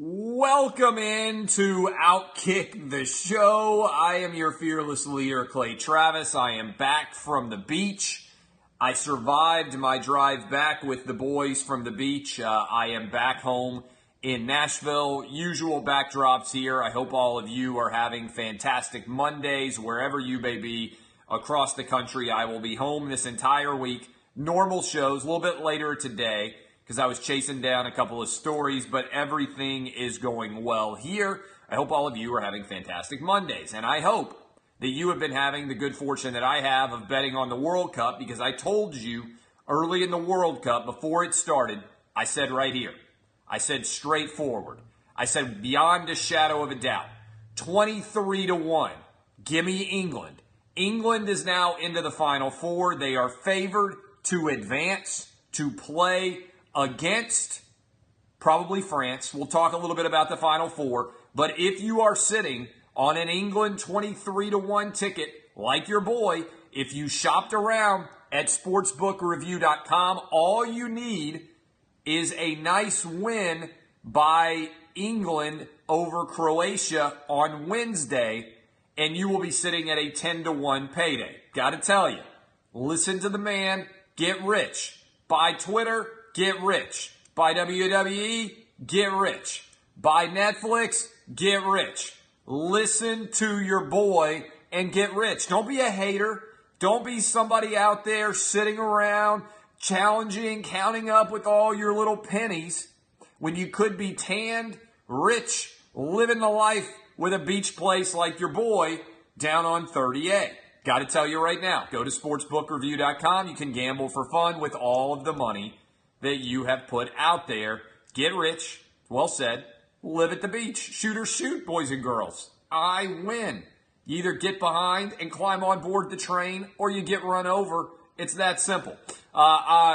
Welcome into Outkick the Show. I am your fearless leader, Clay Travis. I am back from the beach. I survived my drive back with the boys from the beach. I am back home in Nashville. Usual backdrops here. I hope all of you are having fantastic Mondays wherever you may be across the country. I will be home this entire week. Normal shows, a little bit later today, because I was chasing down a couple of stories, but everything is going well here. I hope all of you are having fantastic Mondays, and I hope that you have been having the good fortune that I have of betting on the World Cup, because I told you early in the World Cup, before it started, I said right here, I said straightforward, I said beyond a shadow of a doubt, 23-1, give me England. England is now into the Final Four. They are favored to advance, to play against probably France. We'll talk a little bit about the Final Four. But if you are sitting on an England 23-1 ticket, like your boy, if you shopped around at sportsbookreview.com, all you need is a nice win by England over Croatia on Wednesday, and you will be sitting at a 10-1 payday. Got to tell you, listen to the man, get rich. Buy Twitter, get rich. Buy WWE, get rich. Buy Netflix, get rich. Listen to your boy and get rich. Don't be a hater. Don't be somebody out there sitting around, challenging, counting up with all your little pennies when you could be tanned, rich, living the life with a beach place like your boy down on 30A. Got to tell you right now, go to sportsbookreview.com. You can gamble for fun with all of the money that you have put out there. Get rich, well said, live at the beach. Shoot or shoot, boys and girls. I win. You either get behind and climb on board the train, or you get run over. It's that simple.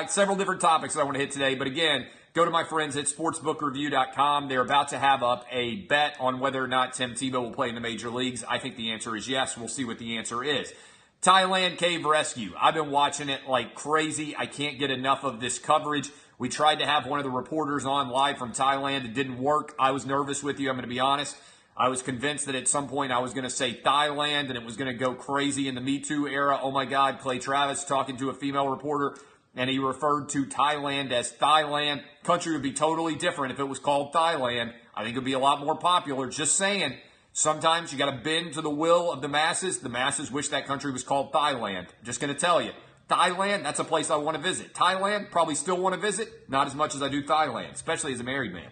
Several different topics that I want to hit today, but again, go to my friends at sportsbookreview.com. They're about to have up a bet on whether or not Tim Tebow will play in the major leagues. I think the answer is yes. We'll see what the answer is. Thailand cave rescue. I've been watching it like crazy. I can't get enough of this coverage. We tried to have one of the reporters on live from Thailand. It didn't work. I was nervous with you. I'm going to be honest. I was convinced that at some point I was going to say Thailand and it was going to go crazy in the Me Too era. Oh my God, Clay Travis talking to a female reporter, and he referred to Thailand as Thailand. Country would be totally different if it was called Thailand. I think it would be a lot more popular. Just saying. Sometimes you got to bend to the will of the masses. The masses wish that country was called Thailand. Just going to tell you. Thailand, that's a place I want to visit. Thailand, probably still want to visit. Not as much as I do Thailand, especially as a married man.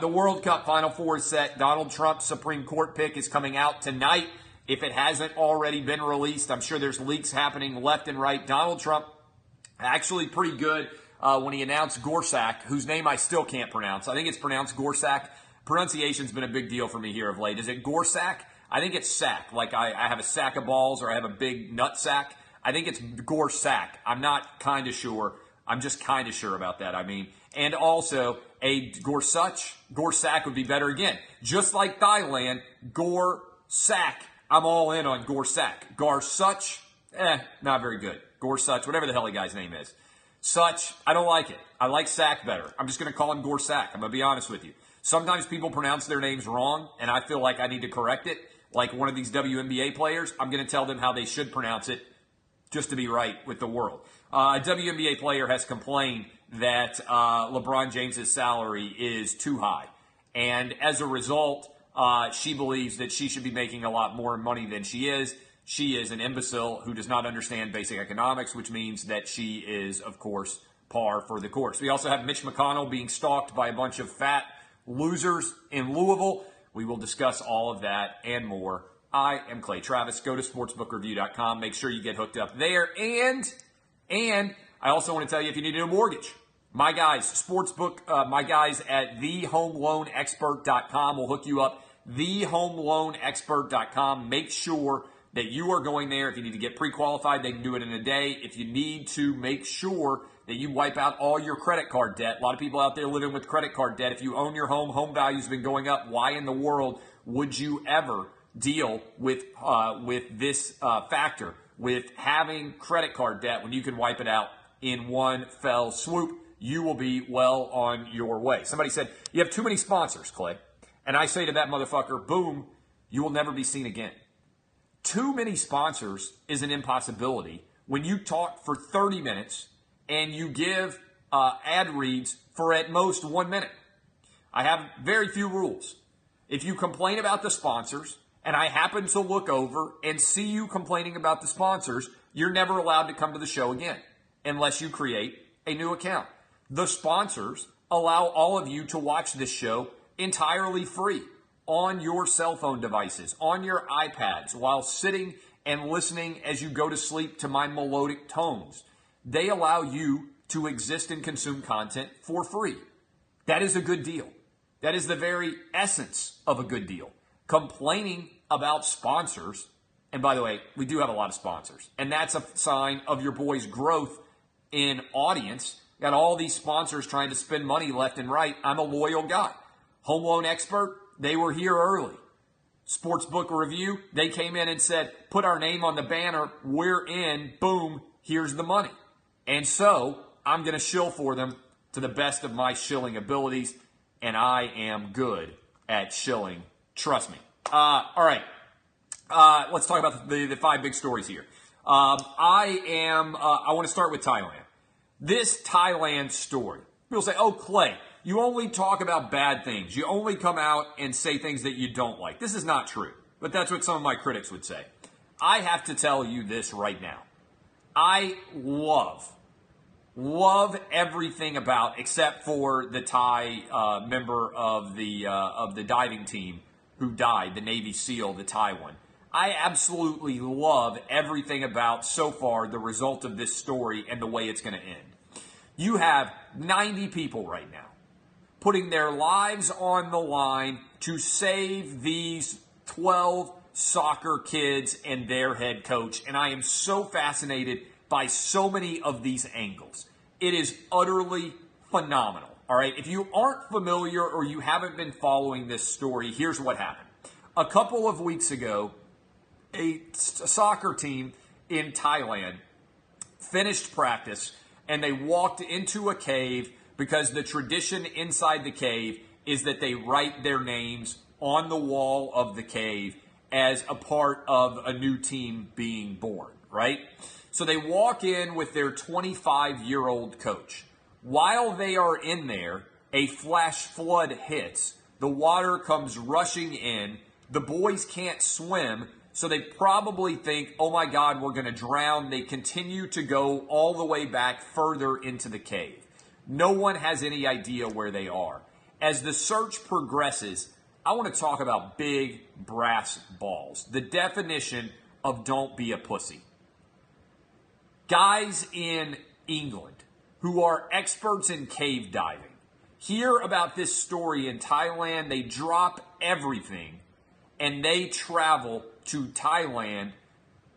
The World Cup Final Four is set. Donald Trump's Supreme Court pick is coming out tonight. If it hasn't already been released, I'm sure there's leaks happening left and right. Donald Trump, actually pretty good when he announced Gorsuch, whose name I still can't pronounce. I think it's pronounced Gorsuch. Pronunciation's been a big deal for me here of late. Is it Gorsuch? I think it's sack. Like I have a sack of balls or I have a big nut sack. I think it's Gorsuch. I'm not kind of sure. I'm just kind of sure about that, I mean. And also, a Gorsuch would be better again. Just like Thailand, Gorsuch. I'm all in on Gorsuch. Gorsuch, not very good. Gorsuch, whatever the hell the guy's name is. Such, I don't like it. I like Sack better. I'm just going to call him Gorsuch. I'm going to be honest with you. Sometimes people pronounce their names wrong, and I feel like I need to correct it. Like one of these WNBA players, I'm going to tell them how they should pronounce it just to be right with the world. A WNBA player has complained that LeBron James' salary is too high. And as a result, she believes that she should be making a lot more money than she is. She is an imbecile who does not understand basic economics, which means that she is, of course, par for the course. We also have Mitch McConnell being stalked by a bunch of fat losers in Louisville. We will discuss all of that and more. I am Clay Travis. Go to sportsbookreview.com. Make sure you get hooked up there. And I also want to tell you, if you need a new mortgage, my guys, my guys at thehomeloanexpert.com will hook you up. Thehomeloanexpert.com. Make sure that you are going there. If you need to get pre-qualified, they can do it in a day. If you need to make sure that you wipe out all your credit card debt. A lot of people out there living with credit card debt. If you own your home value's been going up. Why in the world would you ever deal with this factor, with having credit card debt when you can wipe it out in one fell swoop? you will be well on your way. Somebody said, you have too many sponsors, Clay. And I say to that motherfucker, boom, you will never be seen again. Too many sponsors is an impossibility when you talk for 30 minutes and you give ad reads for at most 1 minute. I have very few rules. If you complain about the sponsors and I happen to look over and see you complaining about the sponsors, you're never allowed to come to the show again unless you create a new account. The sponsors allow all of you to watch this show entirely free on your cell phone devices, on your iPads, while sitting and listening as you go to sleep to my melodic tones. They allow you to exist and consume content for free. That is a good deal. That is the very essence of a good deal. Complaining about sponsors, and by the way, we do have a lot of sponsors, and that's a sign of your boy's growth in audience. Got all these sponsors trying to spend money left and right. I'm a loyal guy. Home Loan Expert, they were here early. Sportsbook Review, they came in and said, put our name on the banner, we're in, boom, here's the money. And so I'm going to shill for them to the best of my shilling abilities, and I am good at shilling. Trust me. All right. Let's talk about the 5 big stories here. I want to start with Thailand. This Thailand story. People say, oh, Clay, you only talk about bad things. You only come out and say things that you don't like. This is not true, but that's what some of my critics would say. I have to tell you this right now. I love everything about, except for the Thai member of the diving team who died, the Navy SEAL, the Thai one. I absolutely love everything about, so far, the result of this story and the way it's going to end. You have 90 people right now putting their lives on the line to save these 12 soccer kids and their head coach. And I am so fascinated by so many of these angles. It is utterly phenomenal. All right. If you aren't familiar or you haven't been following this story, here's what happened. A couple of weeks ago, a soccer team in Thailand finished practice and they walked into a cave because the tradition inside the cave is that they write their names on the wall of the cave as a part of a new team being born, right? So they walk in with their 25-year-old coach. While they are in there, a flash flood hits. The water comes rushing in. The boys can't swim, so they probably think, oh my God, we're going to drown. They continue to go all the way back further into the cave. No one has any idea where they are. As the search progresses, I want to talk about big brass balls. The definition of don't be a pussy. Guys in England who are experts in cave diving hear about this story in Thailand. They drop everything and they travel to Thailand,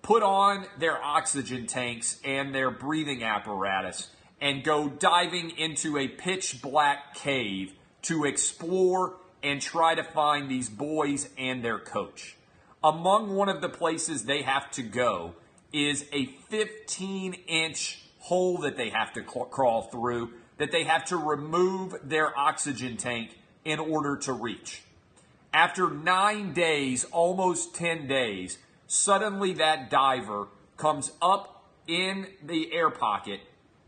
put on their oxygen tanks and their breathing apparatus, and go diving into a pitch black cave to explore and try to find these boys and their coach. Among one of the places they have to go is a 15-inch hole that they have to crawl through, that they have to remove their oxygen tank in order to reach. After 9 days, almost 10 days, suddenly that diver comes up in the air pocket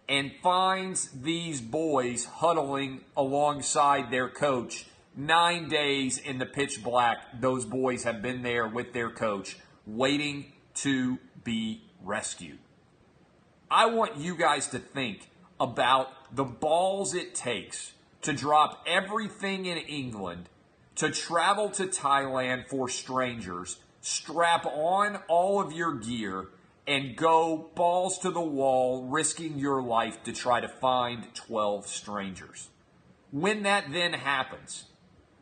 and finds these boys huddling alongside their coach. 9 days in the pitch black, those boys have been there with their coach, waiting to be rescued. I want you guys to think about the balls it takes to drop everything in England, to travel to Thailand for strangers, strap on all of your gear, and go balls to the wall, risking your life to try to find 12 strangers. When that then happens,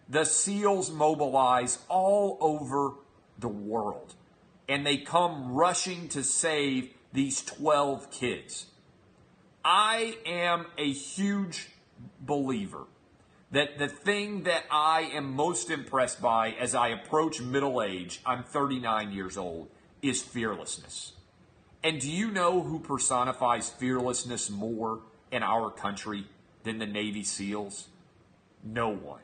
the SEALs mobilize all over the world, and they come rushing to save these 12 kids. I am a huge believer that the thing that I am most impressed by as I approach middle age, I'm 39 years old, is fearlessness. And do you know who personifies fearlessness more in our country than the Navy SEALs? No one.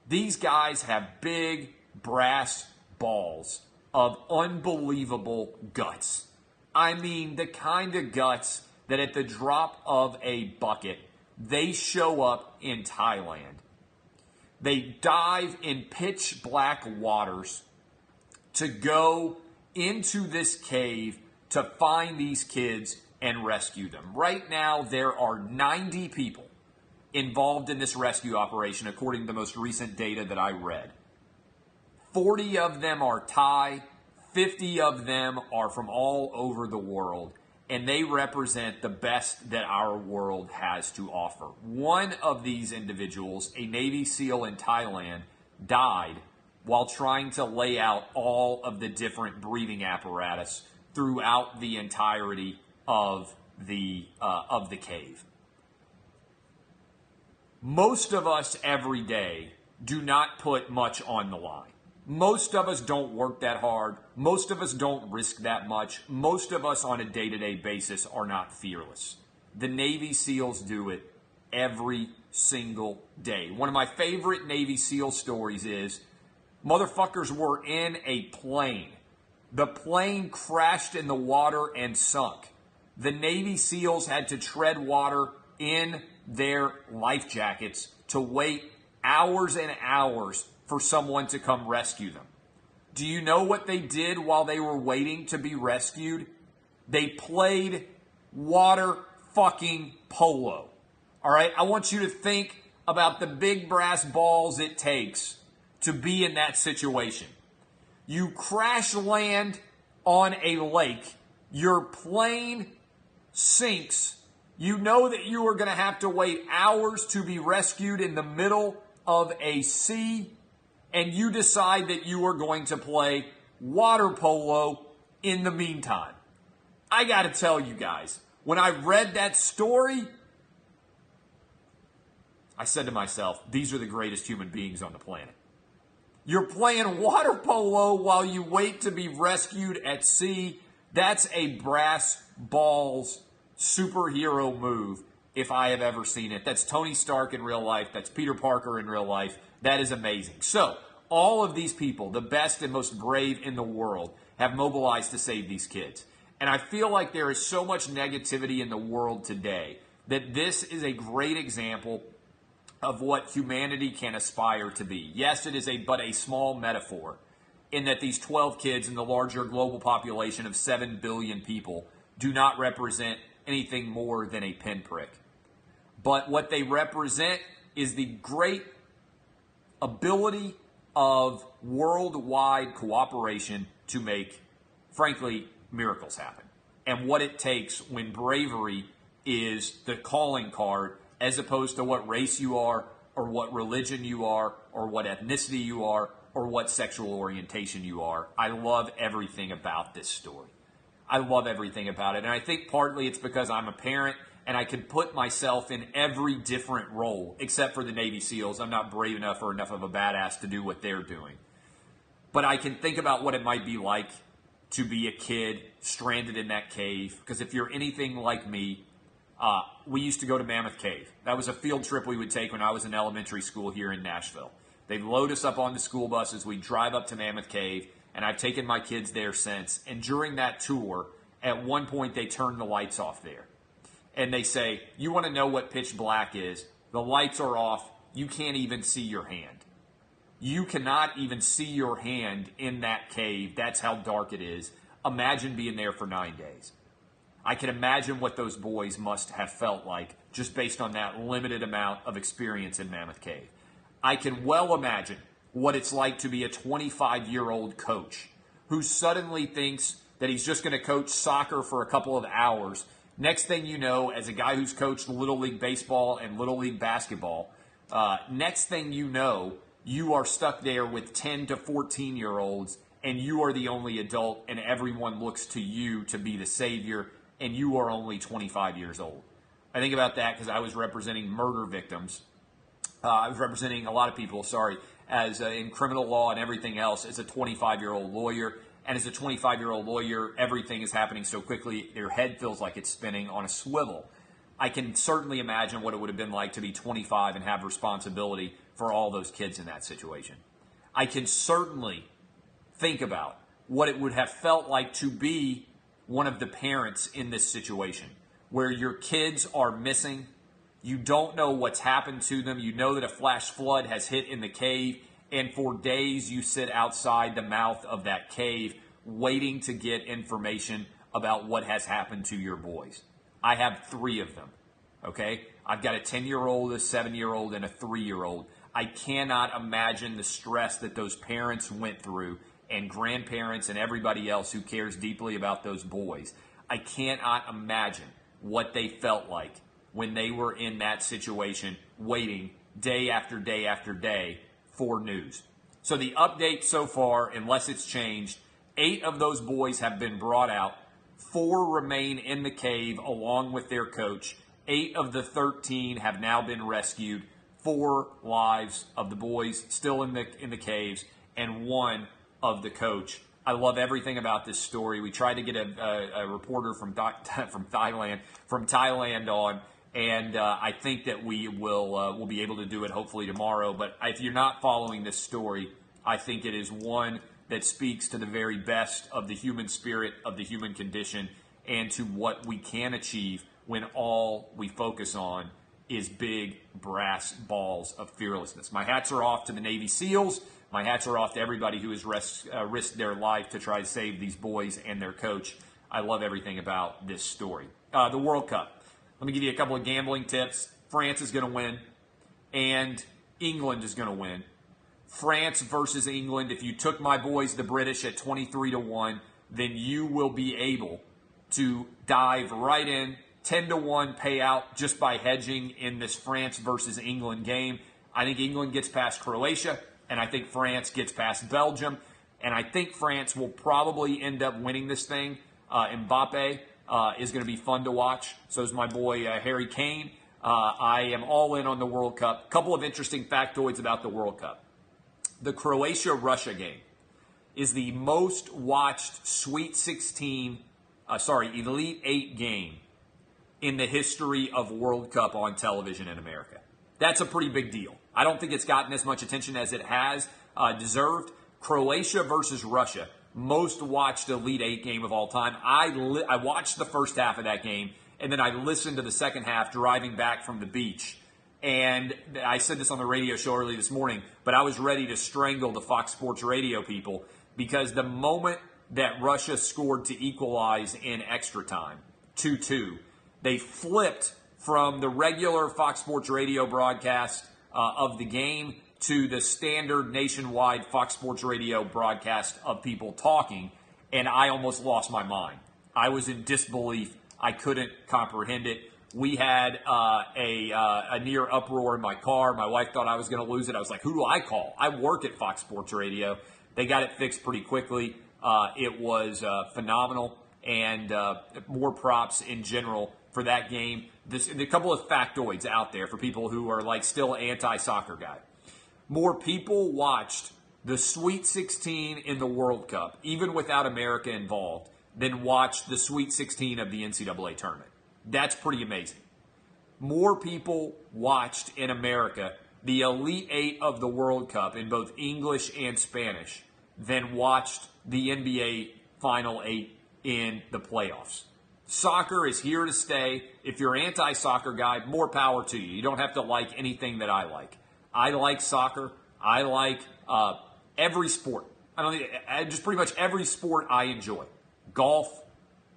These guys have big brass balls of unbelievable guts. I mean, the kind of guts that at the drop of a bucket, they show up in Thailand. They dive in pitch black waters to go into this cave to find these kids and rescue them. Right now, there are 90 people involved in this rescue operation, according to the most recent data that I read. 40 of them are Thai, 50 of them are from all over the world, and they represent the best that our world has to offer. One of these individuals, a Navy SEAL in Thailand, died while trying to lay out all of the different breathing apparatus throughout the entirety of the cave. Most of us every day do not put much on the line. Most of us don't work that hard. Most of us don't risk that much. Most of us on a day-to-day basis are not fearless. The Navy SEALs do it every single day. One of my favorite Navy SEAL stories is motherfuckers were in a plane. The plane crashed in the water and sunk. The Navy SEALs had to tread water in their life jackets to wait hours and hours for someone to come rescue them. Do you know what they did while they were waiting to be rescued? They played water fucking polo. All right, I want you to think about the big brass balls it takes to be in that situation. You crash land on a lake, your plane sinks, you know that you are going to have to wait hours to be rescued in the middle of a sea, and you decide that you are going to play water polo in the meantime. I got to tell you guys, when I read that story, I said to myself, these are the greatest human beings on the planet. You're playing water polo while you wait to be rescued at sea. That's a brass balls superhero move if I have ever seen it. That's Tony Stark in real life. That's Peter Parker in real life. That is amazing. So, all of these people, the best and most brave in the world, have mobilized to save these kids. And I feel like there is so much negativity in the world today that this is a great example of what humanity can aspire to be. Yes, it is but a small metaphor in that these 12 kids in the larger global population of 7 billion people do not represent anything more than a pinprick. But what they represent is the great ability of worldwide cooperation to make, frankly, miracles happen. And what it takes when bravery is the calling card as opposed to what race you are or what religion you are or what ethnicity you are or what sexual orientation you are. I love everything about this story. I love everything about it. And I think partly it's because I'm a parent and I can put myself in every different role, except for the Navy SEALs. I'm not brave enough or enough of a badass to do what they're doing. But I can think about what it might be like to be a kid stranded in that cave. Because if you're anything like me, we used to go to Mammoth Cave. That was a field trip we would take when I was in elementary school here in Nashville. They'd load us up on the school buses. We'd drive up to Mammoth Cave, and I've taken my kids there since. And during that tour, at one point, they turned the lights off there. And they say, you want to know what pitch black is? The lights are off. You can't even see your hand. You cannot even see your hand in that cave. That's how dark it is. Imagine being there for 9 days. I can imagine what those boys must have felt like just based on that limited amount of experience in Mammoth Cave. I can well imagine what it's like to be a 25-year-old coach who suddenly thinks that he's just going to coach soccer for a couple of hours. Next thing you know, as a guy who's coached Little League Baseball and Little League Basketball, next thing you know, you are stuck there with 10 to 14-year-olds, and you are the only adult, and everyone looks to you to be the savior, and you are only 25 years old. I think about that because I was representing murder victims. I was representing a lot of people, as in criminal law and everything else as a 25-year-old lawyer. And as a 25-year-old lawyer, everything is happening so quickly, your head feels like it's spinning on a swivel. I can certainly imagine what it would have been like to be 25 and have responsibility for all those kids in that situation. I can certainly think about what it would have felt like to be one of the parents in this situation, where your kids are missing. You don't know what's happened to them. You know that a flash flood has hit in the cave, and for days you sit outside the mouth of that cave waiting to get information about what has happened to your boys. I have 3 of them, okay? I've got a 10-year-old, a 7-year-old, and a 3-year-old. I cannot imagine the stress that those parents went through, and grandparents and everybody else who cares deeply about those boys. I cannot imagine what they felt like when they were in that situation, waiting day after day after day for news. So the update so far, unless it's changed, 8 of those boys have been brought out. 4 remain in the cave along with their coach. 8 of the 13 have now been rescued. 4 lives of the boys still in the caves, and 1 of the coach. I love everything about this story. We tried to get a reporter from Thailand on, and I think that we'll be able to do it hopefully tomorrow. But if you're not following this story, I think it is one that speaks to the very best of the human spirit, of the human condition, and to what we can achieve when all we focus on is big brass balls of fearlessness. My hats are off to the Navy SEALs. My hats are off to everybody who has risked their life to try to save these boys and their coach. I love everything about this story. The World Cup. Let me give you a couple of gambling tips. France is going to win, and England is going to win. France versus England. If you took my boys, the British, at 23-1, then you will be able to dive right in. 10-1 payout just by hedging in this France versus England game. I think England gets past Croatia, and I think France gets past Belgium, and I think France will probably end up winning this thing. Mbappe is going to be fun to watch. So is my boy Harry Kane. I am all in on the World Cup. Couple of interesting factoids about the World Cup. The Croatia-Russia game is the most watched Elite 8 game in the history of World Cup on television in America. That's a pretty big deal. I don't think it's gotten as much attention as it has deserved. Croatia versus Russia, most watched Elite 8 game of all time. I watched the first half of that game, and then I listened to the second half driving back from the beach. And I said this on the radio show early this morning, but I was ready to strangle the Fox Sports Radio people, because the moment that Russia scored to equalize in extra time, 2-2, they flipped from the regular Fox Sports Radio broadcast of the game to the standard nationwide Fox Sports Radio broadcast of people talking, and I almost lost my mind. I was in disbelief. I couldn't comprehend it. We had a near uproar in my car. My wife thought I was going to lose it. I was like, who do I call? I work at Fox Sports Radio. They got it fixed pretty quickly. It was phenomenal, and more props in general for that game. A couple of factoids out there for people who are like still anti-soccer guy. More people watched the Sweet 16 in the World Cup, even without America involved, than watched the Sweet 16 of the NCAA tournament. That's pretty amazing. More people watched in America the Elite 8 of the World Cup in both English and Spanish than watched the NBA Final 8 in the playoffs. Soccer is here to stay. If you're an anti-soccer guy, more power to you. You don't have to like anything that I like. I like soccer. I like every sport. Just pretty much every sport I enjoy. Golf,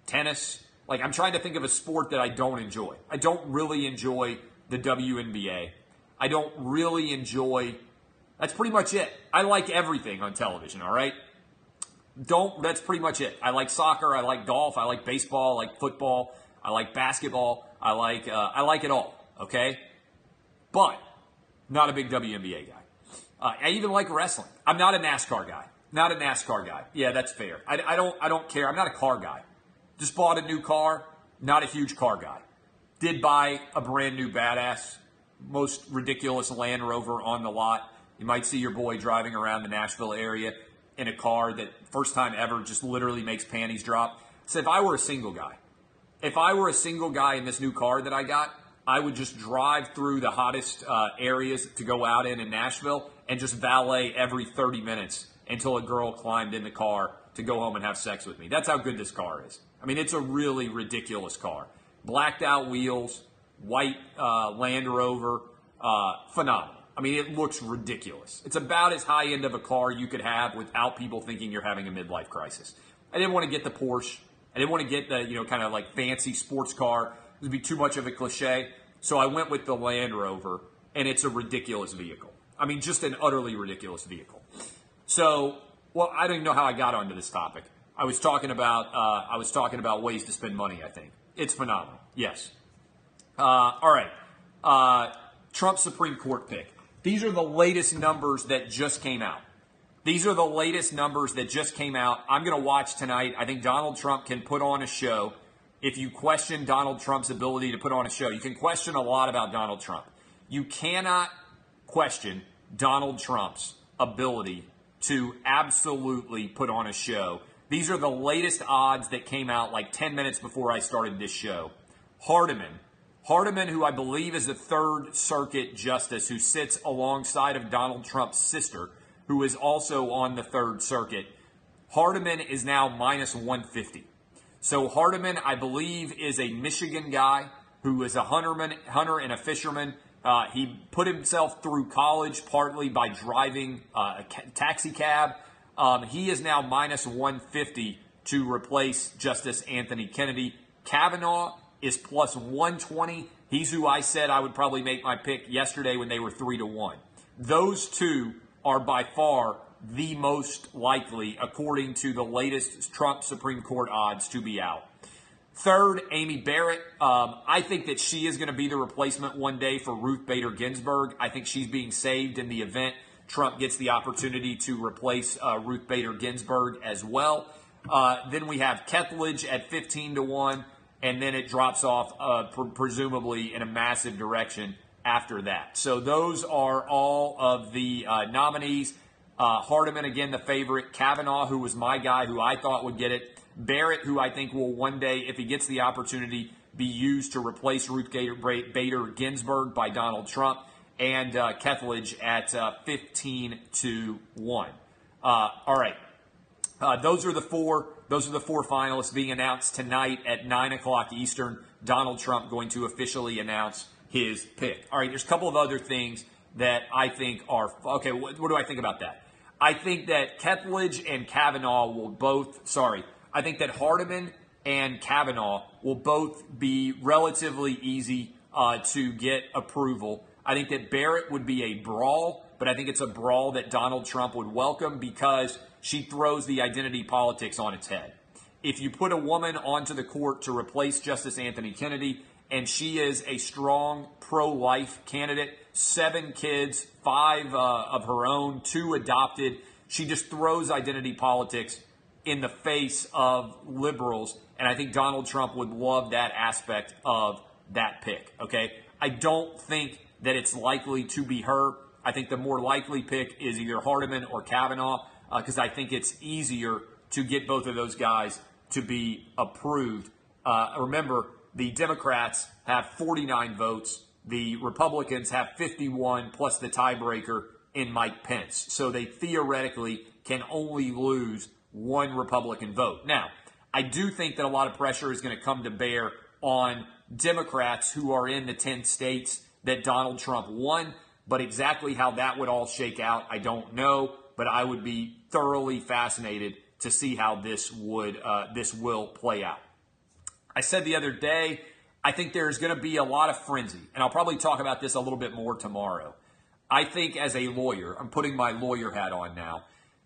tennis. Like, I'm trying to think of a sport that I don't enjoy. I don't really enjoy the WNBA. I don't really enjoy... That's pretty much it. I like everything on television, all right? That's pretty much it. I like soccer. I like golf. I like baseball. I like football. I like basketball. I like it all, okay? But not a big WNBA guy. I even like wrestling. I'm not a NASCAR guy. Yeah, that's fair. I don't care. I'm not a car guy. Just bought a new car, not a huge car guy. Did buy a brand new badass, most ridiculous Land Rover on the lot. You might see your boy driving around the Nashville area in a car that first time ever just literally makes panties drop. So if I were a single guy if I were a single guy in this new car that I got, I would just drive through the hottest areas to go out in Nashville and just valet every 30 minutes until a girl climbed in the car to go home and have sex with me. That's how good this car is. I mean, it's a really ridiculous car. Blacked out wheels, white Land Rover, phenomenal. I mean, it looks ridiculous. It's about as high end of a car you could have without people thinking you're having a midlife crisis. I didn't want to get the Porsche. I didn't want to get the, kind of like fancy sports car. It would be too much of a cliche. So I went with the Land Rover, and it's a ridiculous vehicle. I mean, just an utterly ridiculous vehicle. So, well, I don't even know how I got onto this topic. I was talking about ways to spend money, I think. It's phenomenal. Yes. All right. Trump Supreme Court pick. These are the latest numbers that just came out. I'm going to watch tonight. I think Donald Trump can put on a show. If you question Donald Trump's ability to put on a show, you can question a lot about Donald Trump. You cannot question Donald Trump's ability to absolutely put on a show. These are the latest odds that came out like 10 minutes before I started this show. Hardiman, who I believe is the Third Circuit justice who sits alongside of Donald Trump's sister, who is also on the Third Circuit. Hardiman is now minus 150. So Hardiman, I believe, is a Michigan guy who is a hunter and a fisherman. He put himself through college partly by driving a taxi cab. He is now minus 150 to replace Justice Anthony Kennedy. Kavanaugh is plus 120. He's who I said I would probably make my pick yesterday when they were 3-1. Those two are by far the most likely, according to the latest Trump Supreme Court odds, to be out. Third, Amy Barrett. I think that she is going to be the replacement one day for Ruth Bader Ginsburg. I think she's being saved in the event Trump gets the opportunity to replace Ruth Bader Ginsburg as well. Then we have Kethledge at 15-1, and then it drops off presumably in a massive direction after that. So those are all of the nominees. Hardiman, again, the favorite. Kavanaugh, who was my guy, who I thought would get it. Barrett, who I think will one day, if he gets the opportunity, be used to replace Ruth Bader Ginsburg by Donald Trump. And Kethledge at 15-1. All right. Those are the four finalists being announced tonight at 9 o'clock Eastern. Donald Trump going to officially announce his pick. All right, there's a couple of other things that I think are okay. What do I think about that? I think that Kethledge and Kavanaugh will both. I think that Hardiman and Kavanaugh will both be relatively easy to get approval. I think that Barrett would be a brawl, but I think it's a brawl that Donald Trump would welcome because she throws the identity politics on its head. If you put a woman onto the court to replace Justice Anthony Kennedy, and she is a strong pro-life candidate, 7 kids, 5 of her own, 2 adopted, she just throws identity politics in the face of liberals, and I think Donald Trump would love that aspect of that pick, okay? I don't think that it's likely to be her. I think the more likely pick is either Hardiman or Kavanaugh because I think it's easier to get both of those guys to be approved. Remember, the Democrats have 49 votes. The Republicans have 51 plus the tiebreaker in Mike Pence. So they theoretically can only lose 1 Republican vote. Now, I do think that a lot of pressure is going to come to bear on Democrats who are in the 10 states that Donald Trump won, but exactly how that would all shake out, I don't know, but I would be thoroughly fascinated to see how this will play out. I said the other day, I think there's going to be a lot of frenzy, and I'll probably talk about this a little bit more tomorrow. I think as a lawyer, I'm putting my lawyer hat on now,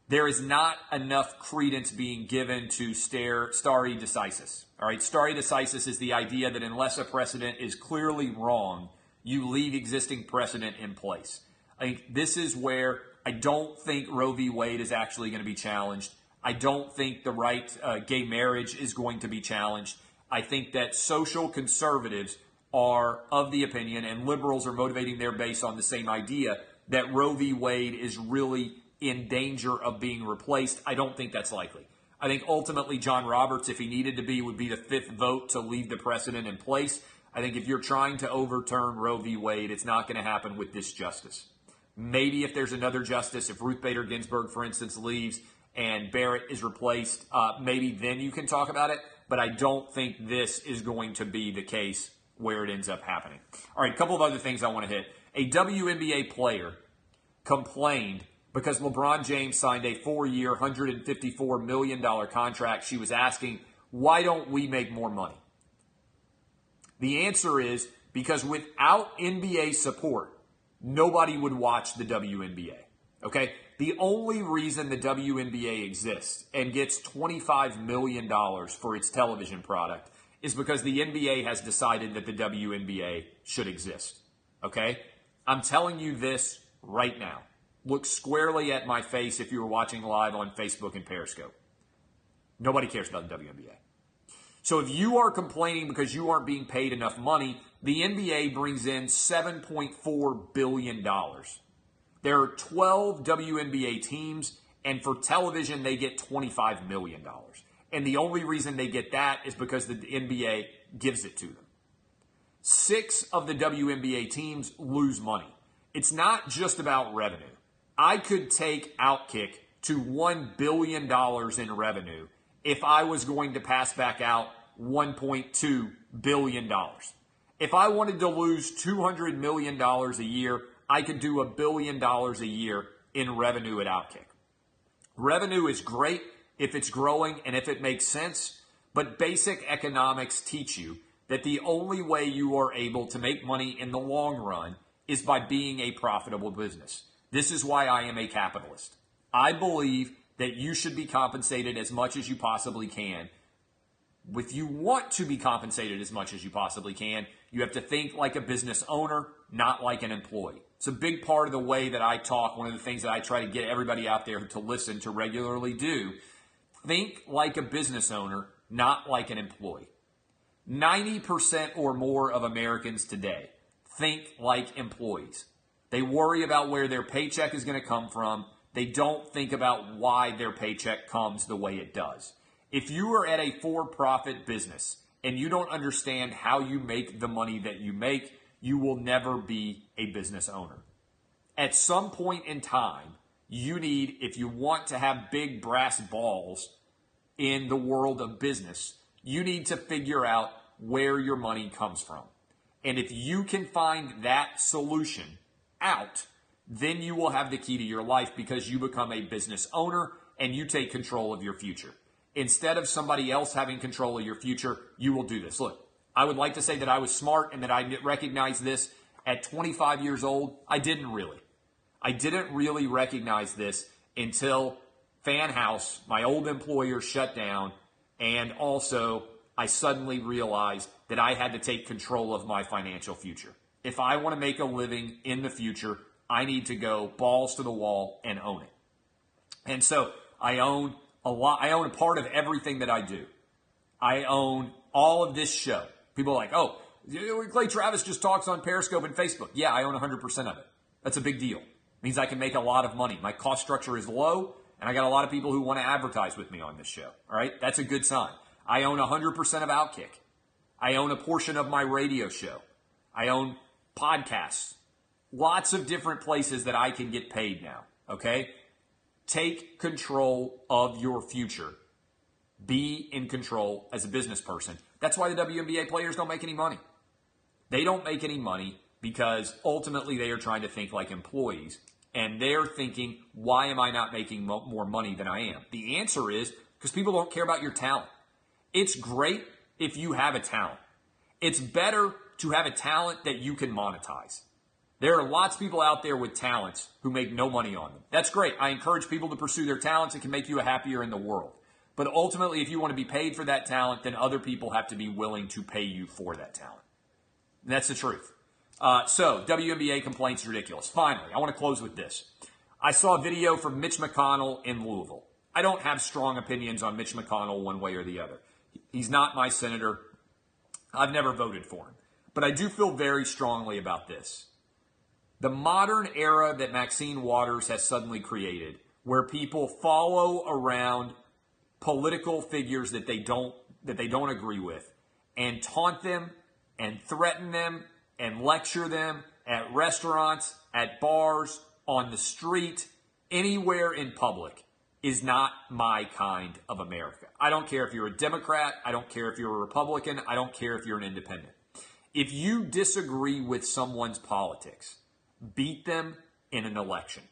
there is not enough credence being given to stare stare decisis. All right, stare decisis is the idea that unless a precedent is clearly wrong, you leave existing precedent in place. I think this is where I don't think Roe v. Wade is actually going to be challenged. I don't think the right gay marriage is going to be challenged. I think that social conservatives are of the opinion, and liberals are motivating their base on the same idea, that Roe v. Wade is really in danger of being replaced. I don't think that's likely. I think ultimately John Roberts, if he needed to be, would be the fifth vote to leave the precedent in place. I think if you're trying to overturn Roe v. Wade, it's not going to happen with this justice. Maybe if there's another justice, if Ruth Bader Ginsburg, for instance, leaves and Barrett is replaced, maybe then you can talk about it. But I don't think this is going to be the case where it ends up happening. All right, a couple of other things I want to hit. A WNBA player complained because LeBron James signed a 4-year, $154 million contract. She was asking, why don't we make more money? The answer is because without NBA support, nobody would watch the WNBA. Okay? The only reason the WNBA exists and gets $25 million for its television product is because the NBA has decided that the WNBA should exist. Okay? I'm telling you this right now. Look squarely at my face if you were watching live on Facebook and Periscope. Nobody cares about the WNBA. So if you are complaining because you aren't being paid enough money, the NBA brings in $7.4 billion. There are 12 WNBA teams, and for television, they get $25 million. And the only reason they get that is because the NBA gives it to them. 6 of the WNBA teams lose money. It's not just about revenue. I could take Outkick to $1 billion in revenue if I was going to pass back out $1.2 billion. If I wanted to lose $200 million a year, I could do $1 billion a year in revenue at Outkick. Revenue is great if it's growing and if it makes sense, but basic economics teach you that the only way you are able to make money in the long run is by being a profitable business. This is why I am a capitalist. I believe that you should be compensated as much as you possibly can. If you want to be compensated as much as you possibly can, you have to think like a business owner, not like an employee. It's a big part of the way that I talk. One of the things that I try to get everybody out there to listen to regularly do. Think like a business owner, not like an employee. 90% or more of Americans today think like employees. They worry about where their paycheck is going to come from. They don't think about why their paycheck comes the way it does. If you are at a for-profit business and you don't understand how you make the money that you make, you will never be a business owner. At some point in time, you need, if you want to have big brass balls in the world of business, you need to figure out where your money comes from. And if you can find that solution out, then you will have the key to your life because you become a business owner and you take control of your future. Instead of somebody else having control of your future, you will do this. Look, I would like to say that I was smart and that I recognized this at 25 years old. I didn't really. I didn't really recognize this until Fan House, my old employer, shut down, and also I suddenly realized that I had to take control of my financial future. If I want to make a living in the future, I need to go balls to the wall and own it. And so I own a lot. I own a part of everything that I do. I own all of this show. People are like, oh, Clay Travis just talks on Periscope and Facebook. Yeah, I own 100% of it. That's a big deal. It means I can make a lot of money. My cost structure is low, and I got a lot of people who want to advertise with me on this show. All right, that's a good sign. I own 100% of Outkick. I own a portion of my radio show. I own podcasts. Lots of different places that I can get paid now. Okay? Take control of your future. Be in control as a business person. That's why the WNBA players don't make any money. They don't make any money because ultimately they are trying to think like employees. And they're thinking, why am I not making more money than I am? The answer is because people don't care about your talent. It's great if you have a talent. It's better to have a talent that you can monetize. There are lots of people out there with talents who make no money on them. That's great. I encourage people to pursue their talents. It can make you happier in the world. But ultimately, if you want to be paid for that talent, then other people have to be willing to pay you for that talent. And that's the truth. So, WNBA complaints ridiculous. Finally, I want to close with this. I saw a video from Mitch McConnell in Louisville. I don't have strong opinions on Mitch McConnell one way or the other. He's not my senator. I've never voted for him. But I do feel very strongly about this. The modern era that Maxine Waters has suddenly created, where people follow around political figures that they don't agree with and taunt them and threaten them and lecture them at restaurants, at bars, on the street, anywhere in public is not my kind of America. I don't care if you're a Democrat. I don't care if you're a Republican. I don't care if you're an independent. If you disagree with someone's politics, beat them in an election.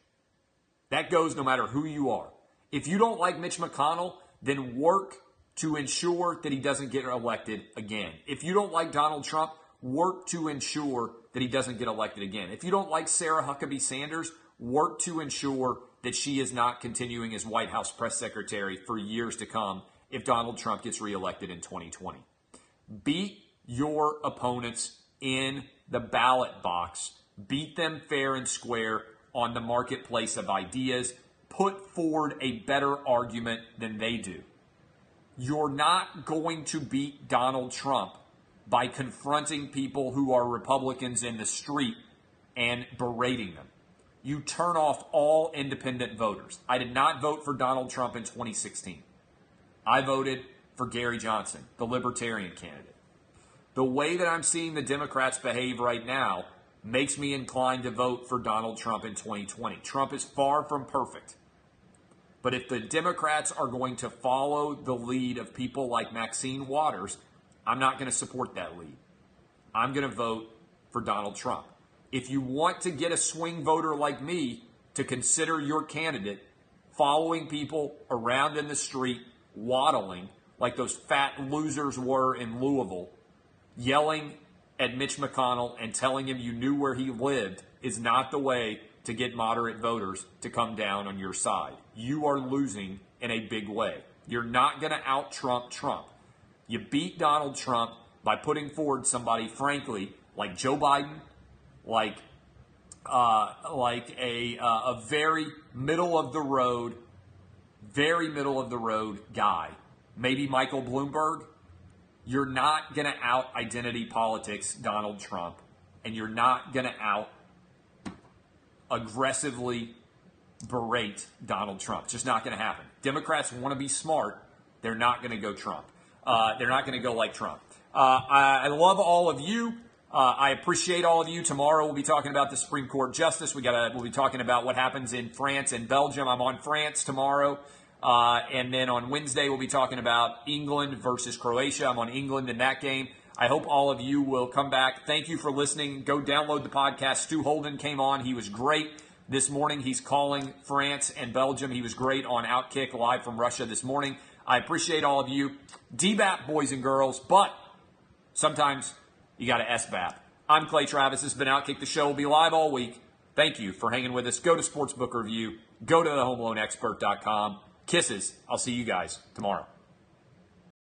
That goes no matter who you are. If you don't like Mitch McConnell, then work to ensure that he doesn't get elected again. If you don't like Donald Trump, work to ensure that he doesn't get elected again. If you don't like Sarah Huckabee Sanders, work to ensure that she is not continuing as White House press secretary for years to come if Donald Trump gets reelected in 2020. Beat your opponents in the ballot box. Beat them fair and square on the marketplace of ideas. Put forward a better argument than they do. You're not going to beat Donald Trump by confronting people who are Republicans in the street and berating them. You turn off all independent voters. I did not vote for Donald Trump in 2016. I voted for Gary Johnson, the Libertarian candidate. The way that I'm seeing the Democrats behave right now makes me inclined to vote for Donald Trump in 2020. Trump is far from perfect. But if the Democrats are going to follow the lead of people like Maxine Waters, I'm not going to support that lead. I'm going to vote for Donald Trump. If you want to get a swing voter like me to consider your candidate, following people around in the street, waddling like those fat losers were in Louisville, yelling at Mitch McConnell and telling him you knew where he lived is not the way to get moderate voters to come down on your side. You are losing in a big way. You're not going to out-Trump Trump. You beat Donald Trump by putting forward somebody, frankly, like Joe Biden, like a very middle of the road guy, maybe Michael Bloomberg. You're not going to out identity politics Donald Trump, and you're not going to out aggressively berate Donald Trump. It's just not going to happen. Democrats want to be smart. They're not going to go Trump. They're not going to go like Trump. I love all of you. I appreciate all of you. Tomorrow we'll be talking about the Supreme Court justice. We'll be talking about what happens in France and Belgium. I'm on France tomorrow. And then on Wednesday we'll be talking about England versus Croatia. I'm on England in that game. I hope all of you will come back. Thank you for listening. Go download the podcast. Stu Holden came on. He was great this morning. He's calling France and Belgium. He was great on Outkick live from Russia this morning. I appreciate all of you. DBAP, boys and girls, but sometimes you got to SBAP. I'm Clay Travis. This has been Outkick the Show. We'll be live all week. Thank you for hanging with us. Go to Sportsbook Review. Go to thehomeloanexpert.com. Kisses. I'll see you guys tomorrow.